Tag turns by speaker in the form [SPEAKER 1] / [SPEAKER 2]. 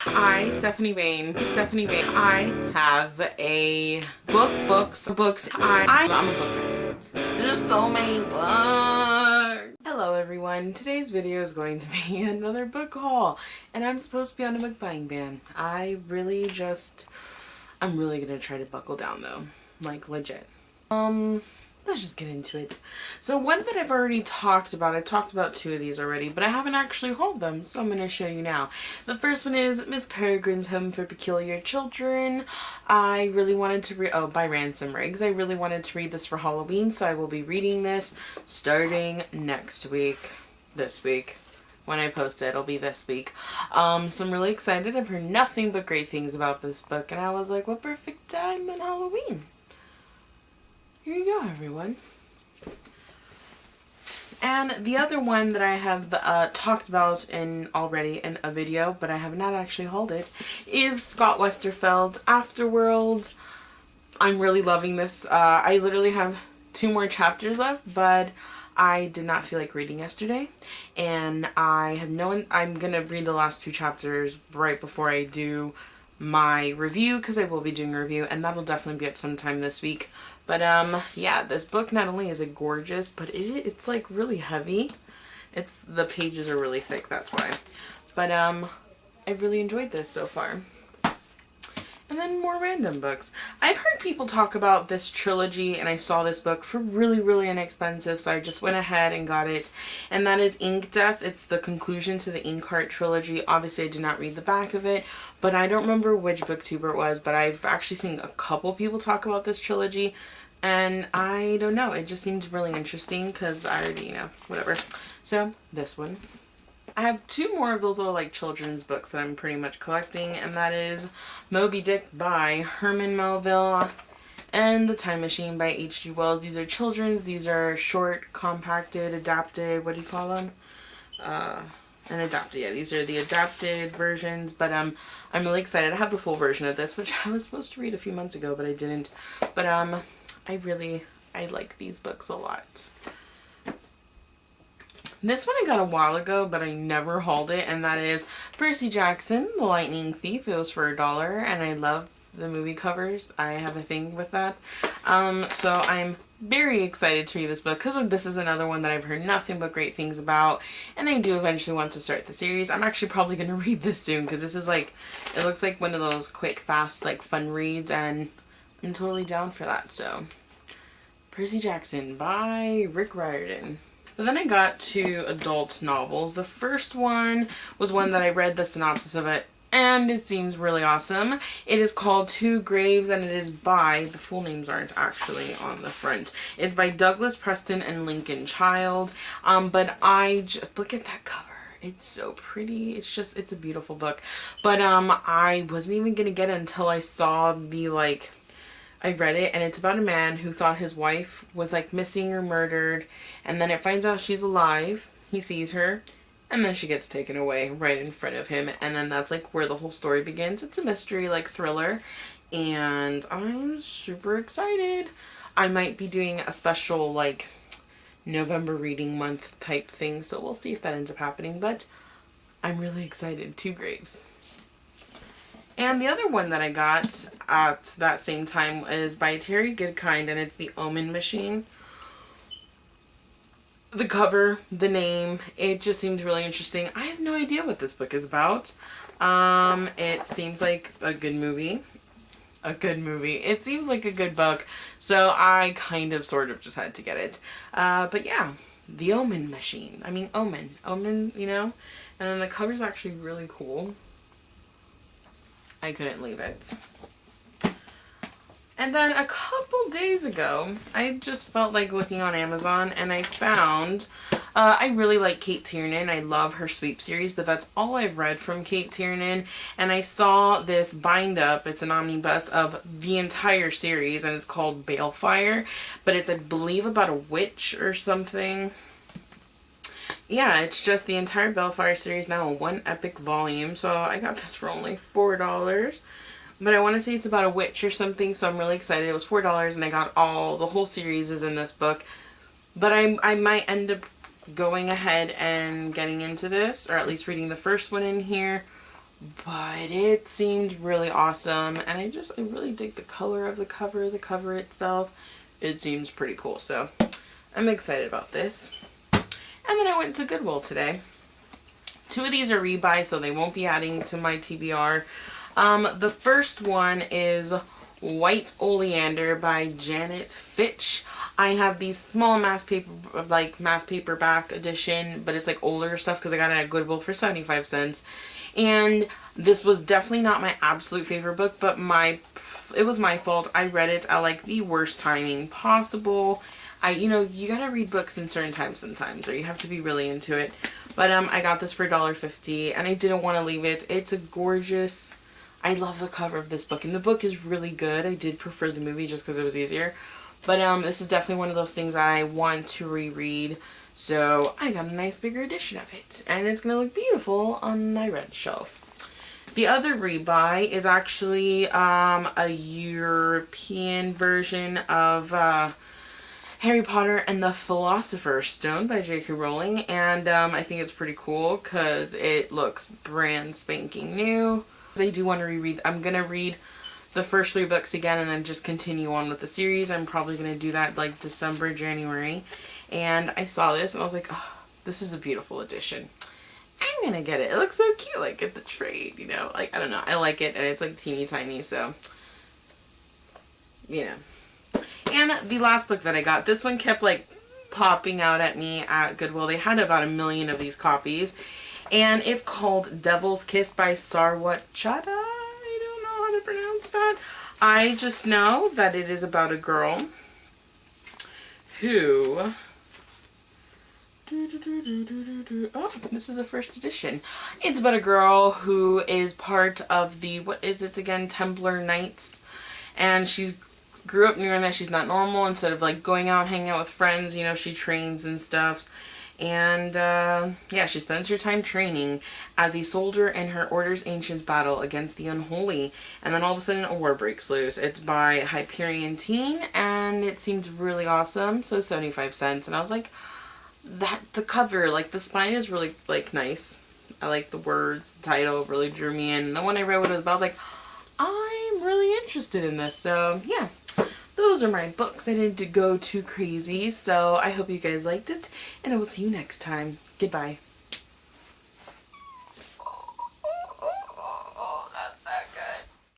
[SPEAKER 1] Stephanie Vane, I have a books. I'm a book fan. There's so many books. Hello everyone, today's video is going to be another book haul, and I'm supposed to be on a book buying ban. I'm really gonna try to buckle down though, like legit. Let's just get into it. So one that I've already talked about, I've talked about two of these already, but I haven't actually hauled them, so I'm going to show you now. The first one is Miss Peregrine's Home for Peculiar Children. I really wanted to read, by Ransom Riggs. I really wanted to read this for Halloween, so I will be reading this starting next week. This week. When I post it, it'll be this week. So I'm really excited. I've heard nothing but great things about this book, and I was like, what perfect time in Halloween. Here you go, everyone. And the other one that I have talked about already in a video, but I have not actually hauled it, is Scott Westerfeld's Afterworld. I'm really loving this. I literally have 2 more chapters left, but I did not feel like reading yesterday, and I'm gonna read the last 2 chapters right before I do my review, because I will be doing a review, and that'll definitely be up sometime this week. But yeah, this book, not only is it gorgeous, but it's like really heavy. The pages are really thick, that's why. But I've really enjoyed this so far. And then more random books. I've heard people talk about this trilogy, and I saw this book for really, really inexpensive, so I just went ahead and got it. And that is Ink Death. It's the conclusion to the Inkheart trilogy. Obviously, I did not read the back of it, but I don't remember which booktuber it was, but I've actually seen a couple people talk about this trilogy, and I don't know. It just seems really interesting because I already, whatever. So, this one. I have 2 more of those little like children's books that I'm pretty much collecting, and that is Moby Dick by Herman Melville and The Time Machine by H.G. Wells. These are children's. These are short, compacted, adapted. What do you call them? And adapted. Yeah, these are the adapted versions. But I'm really excited. I have the full version of this, which I was supposed to read a few months ago, but I didn't. But I like these books a lot. This one I got a while ago, but I never hauled it, and that is Percy Jackson, The Lightning Thief. It was for $1, and I love the movie covers. I have a thing with that. So I'm very excited to read this book, because this is another one that I've heard nothing but great things about, and I do eventually want to start the series. I'm actually probably going to read this soon, because this is like, it looks like one of those quick, fast, like fun reads, and I'm totally down for that. So, Percy Jackson by Rick Riordan. But then I got 2 adult novels. The first one was one that I read the synopsis of it, and it seems really awesome. It is called Two Graves, and it is by, the full names aren't actually on the front. It's by Douglas Preston and Lincoln Child. But I just, look at that cover. It's so pretty. It's a beautiful book. But I wasn't even gonna get it until I saw I read it, and it's about a man who thought his wife was like missing or murdered, and then it finds out she's alive. He sees her, and then she gets taken away right in front of him, and then that's like where the whole story begins. It's a mystery like thriller, and I'm super excited. I might be doing a special like November reading month type thing, so we'll see if that ends up happening, but I'm really excited. 2 Graves. And the other one that I got at that same time is by Terry Goodkind, and it's The Omen Machine. The cover, the name, it just seems really interesting. I have no idea what this book is about. It seems like a good movie. It seems like a good book, so I kind of sort of just had to get it. But yeah, The Omen Machine. I mean, Omen, and then the cover's actually really cool. I couldn't leave it. And then a couple days ago, I just felt like looking on Amazon, and I found, I really like Kate Tiernan. I love her Sweep series, but that's all I've read from Kate Tiernan. And I saw this bind up, it's an omnibus of the entire series, and it's called Balefire, but it's, I believe, about a witch or something. Yeah, it's just the entire Balefire series now in 1 epic volume. So I got this for only $4. But I want to say it's about a witch or something, so I'm really excited. It was $4, and I got the whole series is in this book. But I might end up going ahead and getting into this, or at least reading the first one in here. but it seemed really awesome, and I really dig the color of the cover itself. It seems pretty cool, so I'm excited about this. And then I went to Goodwill today. 2 of these are rebuy, so they won't be adding to my TBR. The first one is White Oleander by Janet Fitch. I have these small mass paperback edition, but it's like older stuff because I got it at Goodwill for 75 cents. And this was definitely not my absolute favorite book, but it was my fault. I read it at like the worst timing possible. You gotta read books in certain times sometimes, or you have to be really into it. But I got this for $1.50, and I didn't want to leave it. It's a gorgeous, I love the cover of this book, and the book is really good. I did prefer the movie just because it was easier. But this is definitely one of those things that I want to reread. So I got a nice bigger edition of it, and it's going to look beautiful on my red shelf. The other rebuy is actually a European version of Harry Potter and the Philosopher's Stone by J.K. Rowling, and I think it's pretty cool because it looks brand spanking new. I do want to reread. I'm going to read the first 3 books again and then just continue on with the series. I'm probably going to do that like December, January. And I saw this and I was like, oh, this is a beautiful edition. I'm going to get it. It looks so cute, like get the trade, you know. Like, I don't know. I like it, and it's like teeny tiny, so, you know. And the last book that I got, this one kept like popping out at me at Goodwill. They had about 1 million of these copies. And it's called Devil's Kiss by Sarwat Chadha. I don't know how to pronounce that. I just know that it is about a girl who... Oh, this is a first edition. It's about a girl who is part of the, what is it again, Templar Knights. And she's grew up knowing that she's not normal. Instead of like going out, hanging out with friends, you know, she trains and stuff. And yeah, she spends her time training as a soldier in her order's ancient battle against the unholy. And then all of a sudden a war breaks loose. It's by Hyperion Teen, and it seems really awesome. So 75 cents. And I was like, the cover, like the spine is really like nice. I like the words, the title really drew me in. And then when I read what it was about, I was like, I'm really interested in this. So yeah. Those are my books. I didn't go too crazy, so I hope you guys liked it, and I will see you next time. Goodbye.